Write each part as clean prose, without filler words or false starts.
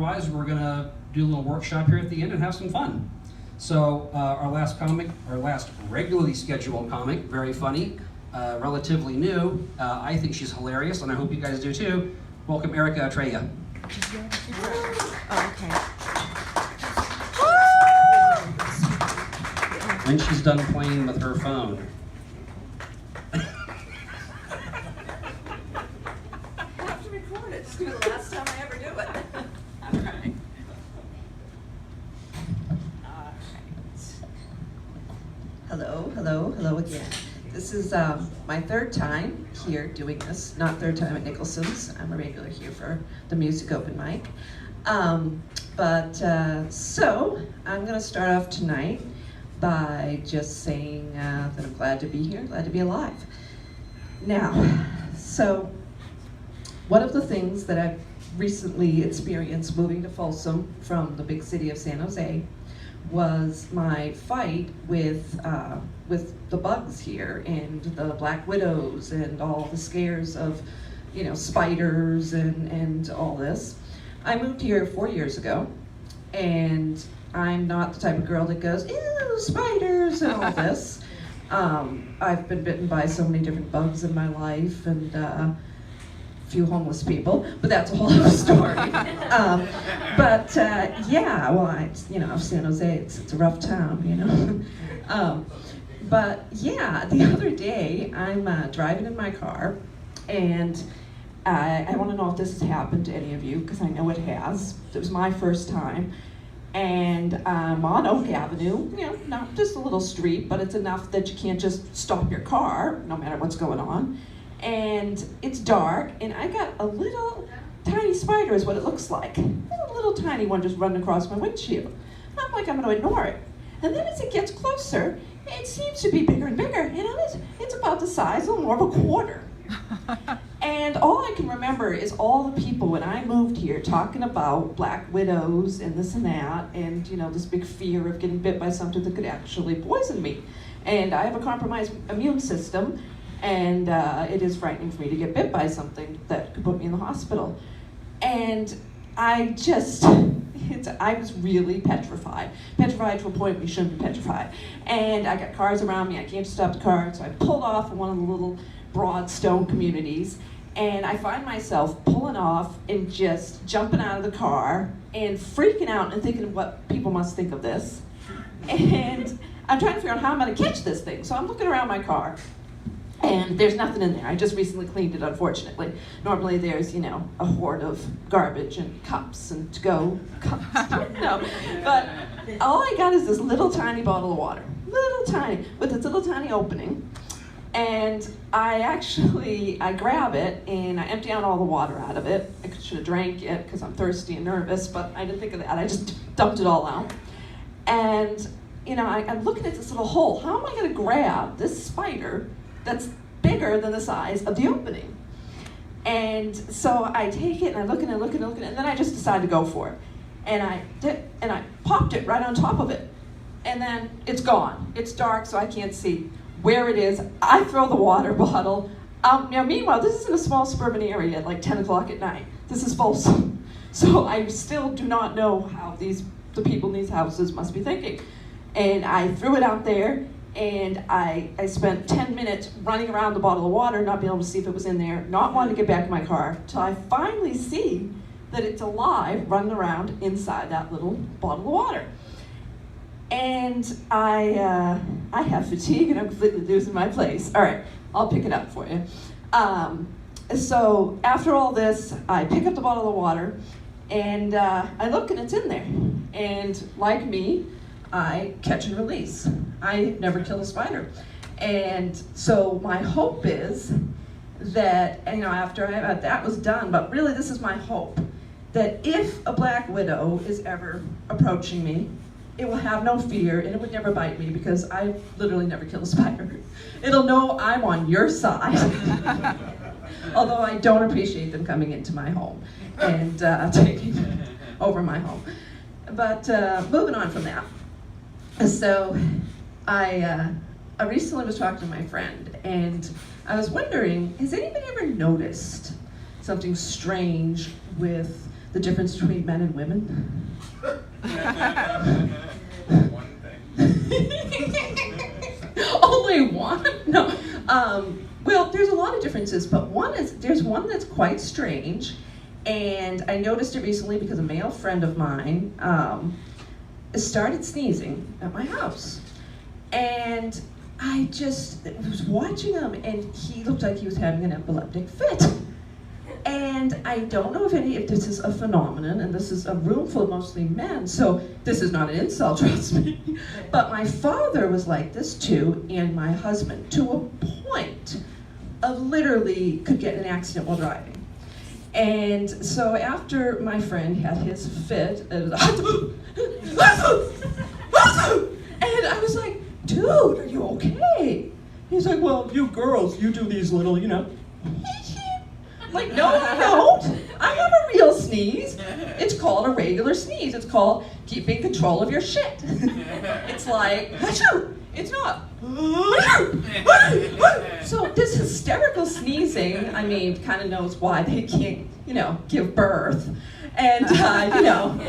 Otherwise, we're gonna do a little workshop here at the end and have some fun. So our last regularly scheduled comic, very funny, relatively new. I think she's hilarious, and I hope you guys do too. Welcome, Erica Atreya. Oh, okay. When she's done playing with her phone. I have to record it. It's gonna be the last time I ever do it. All right. Hello again. This is my third time here doing this. Not third time at Nicholson's. I'm a regular here for the music open mic. So I'm gonna start off tonight by just saying that I'm glad to be here, glad to be alive. Now, so one of the things that I've recently experienced moving to Folsom from the big city of San Jose was my fight with the bugs here and the black widows and all the scares of, you know, spiders and all this. I moved here 4 years ago, and I'm not the type of girl that goes, ew, spiders and all this. I've been bitten by so many different bugs in my life, and a few homeless people, but that's a whole other story. Yeah, well, you know, San Jose, it's a rough town, you know. But yeah, the other day, I'm driving in my car, and I want to know if this has happened to any of you, because I know it has. It was my first time. And I'm on Oak Avenue, you know, not just a little street, but it's enough that you can't just stop your car, no matter what's going on. And it's dark, and I got a little tiny spider is what it looks like. A little tiny one just running across my windshield. I'm like, I'm gonna ignore it. And then as it gets closer, it seems to be bigger and bigger. You know, it's about the size of more of a quarter. And all I can remember is all the people when I moved here talking about black widows and this and that, and you know, this big fear of getting bit by something that could actually poison me. And I have a compromised immune system, and it is frightening for me to get bit by something that could put me in the hospital. And I was really petrified to a point where you shouldn't be petrified. And I got cars around me, I can't stop the car, so I pulled off in one of the little broad stone communities, and I find myself pulling off and just jumping out of the car and freaking out and thinking of what people must think of this. And I'm trying to figure out how I'm gonna catch this thing. So I'm looking around my car, and there's nothing in there. I just recently cleaned it, unfortunately. Normally there's, you know, a hoard of garbage and cups and to-go cups. No, but all I got is this little tiny bottle of water. Little tiny, with this little tiny opening. And I grab it and I empty out all the water out of it. I should have drank it because I'm thirsty and nervous, but I didn't think of that. I just dumped it all out. And, you know, I'm looking at this little hole. How am I gonna grab this spider that's bigger than the size of the opening? And so I take it and I look and I look and I look, and then I just decide to go for it. And I popped it right on top of it. And then it's gone. It's dark, so I can't see where it is. I throw the water bottle out. Now, meanwhile, this is in a small suburban area at like 10 o'clock at night. This is Folsom. So I still do not know how the people in these houses must be thinking. And I threw it out there, and I spent 10 minutes running around the bottle of water, not being able to see if it was in there, not wanting to get back in my car, till I finally see that it's alive, running around inside that little bottle of water. And I have fatigue and I'm completely losing my place. All right, I'll pick it up for you. So after all this, I pick up the bottle of water, and I look and it's in there. And like me, I catch and release. I never kill a spider. And so my hope is that, you know, after that was done, but really this is my hope, that if a black widow is ever approaching me, it will have no fear, and it would never bite me because I literally never kill a spider. It'll know I'm on your side. Although I don't appreciate them coming into my home and taking over my home. But moving on from that. So I recently was talking to my friend, and I was wondering, has anybody ever noticed something strange with the difference between men and women? One thing. Only one? No. Well, there's a lot of differences, but there's one that's quite strange, and I noticed it recently because a male friend of mine started sneezing at my house. And I just was watching him, and he looked like he was having an epileptic fit. And I don't know if this is a phenomenon, and this is a room full of mostly men, so this is not an insult, trust me. But my father was like this too, and my husband, to a point of literally could get in an accident while driving. And so after my friend had his fit, it was, and I was like, dude, are you okay? He's like, well, you girls, you do these little, like, no, I don't. I have a real sneeze. It's called a regular sneeze. It's called keeping control of your shit. It's like, achoo! It's not. So this hysterical sneezing, I mean, kind of knows why they can't, give birth and,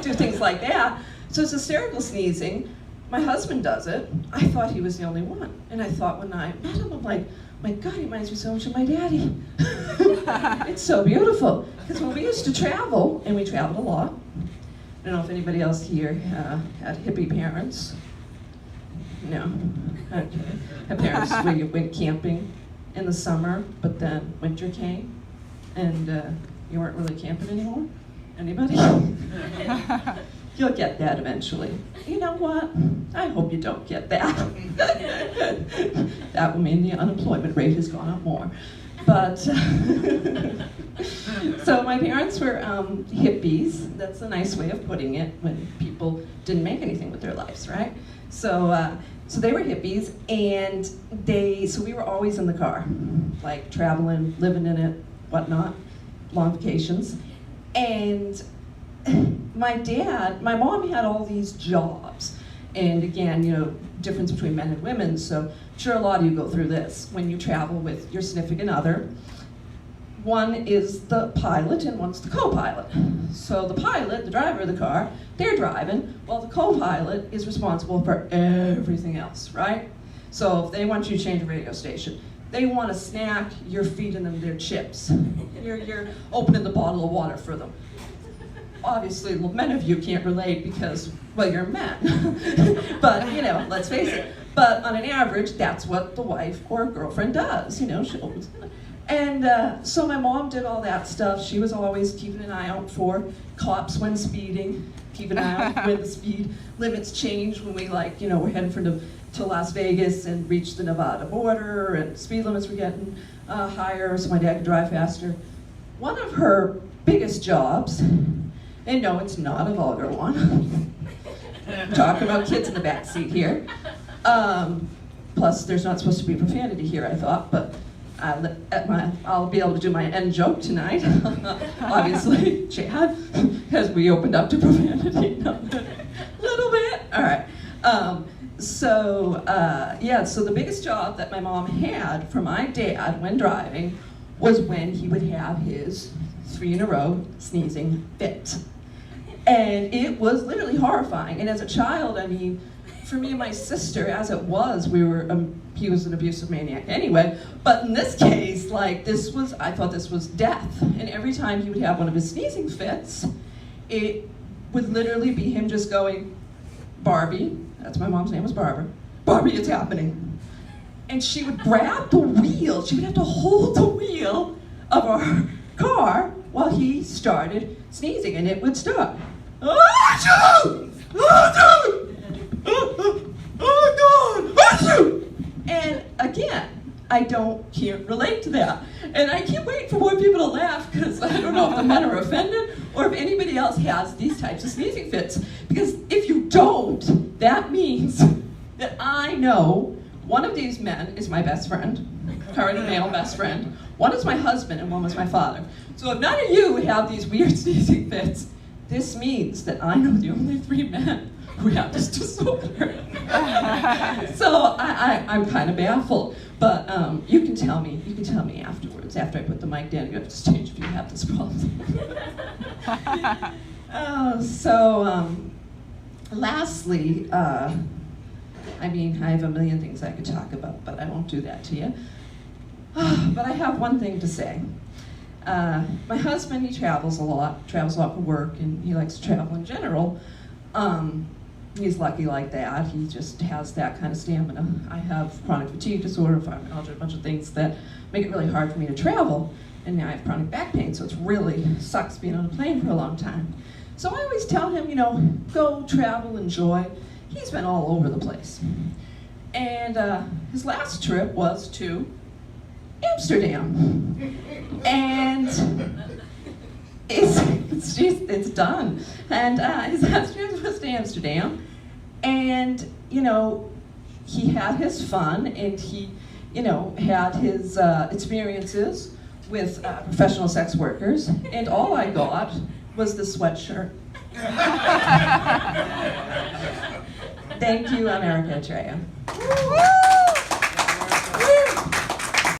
do things like that. So it's hysterical sneezing. My husband does it. I thought he was the only one. And I thought when I met him, I'm like, my God, he reminds me so much of my daddy. It's so beautiful. Because when we used to travel, and we traveled a lot, I don't know if anybody else here had hippie parents. No. Okay. Had parents where you went camping in the summer, but then winter came, and you weren't really camping anymore? Anybody? You'll get that eventually. You know what? I hope you don't get that. That will mean the unemployment rate has gone up more. But, so my parents were hippies. That's a nice way of putting it, when people didn't make anything with their lives, right? So they were hippies, and so we were always in the car, like traveling, living in it, whatnot, long vacations. And my mom had all these jobs. And again, difference between men and women. So I'm sure a lot of you go through this when you travel with your significant other. One is the pilot and one's the co-pilot. So the pilot, the driver of the car, they're driving, while the co-pilot is responsible for everything else, right? So if they want you to change a radio station, they want a snack, you're feeding them their chips. You're opening the bottle of water for them. Obviously, many of you can't relate because, well, you're men. But, let's face it. But on an average, that's what the wife or girlfriend does, she opens. And so my mom did all that stuff. She was always keeping an eye out for cops when speeding, keeping an eye out when the speed limits change, when we we're heading to Las Vegas and reach the Nevada border, and speed limits were getting higher, so my dad could drive faster. One of her biggest jobs, and no, it's not a vulgar one. I'm talking about kids in the back seat here. Plus, there's not supposed to be profanity here, I thought, but I'll be able to do my end joke tonight. Obviously, Chad, as we opened up to profanity. A little bit. All right. So the biggest job that my mom had for my dad when driving was when he would have his 3 in a row sneezing fit. And it was literally horrifying. And as a child, I mean, for me and my sister, as it was, he was an abusive maniac anyway. But in this case, I thought this was death. And every time he would have one of his sneezing fits, it would literally be him just going, Barbie, that's my mom's name was Barbara, Barbie, it's happening. And she would grab the wheel, she would have to hold the wheel of our car while he started sneezing, and it would stop. Oh God! And again, I can't relate to that. And I can't wait for more people to laugh, because I don't know if the men are offended or if anybody else has these types of sneezing fits. Because if you don't, that means that I know one of these men is my best friend, current male best friend. One is my husband and one was my father. So if none of you have these weird sneezing fits, this means that I know the only 3 men who have this disorder. So I'm kind of baffled. But you can tell me afterwards, after I put the mic down, you have to stage if you have this problem. Lastly, I mean, I have a million things I could talk about, but I won't do that to you. But I have one thing to say. My husband, he travels a lot for work, and he likes to travel in general. He's lucky like that. He just has that kind of stamina. I have chronic fatigue disorder, fibromyalgia, a bunch of things that make it really hard for me to travel. And now I have chronic back pain, so it really sucks being on a plane for a long time. So I always tell him, you know, go travel, enjoy. He's been all over the place. And his last trip was to Amsterdam. And it's done. And his last trip was to Amsterdam. And, you know, he had his fun, and he, you know, had his experiences with professional sex workers. And all I got was the sweatshirt. Thank you, I'm Erica Atreya.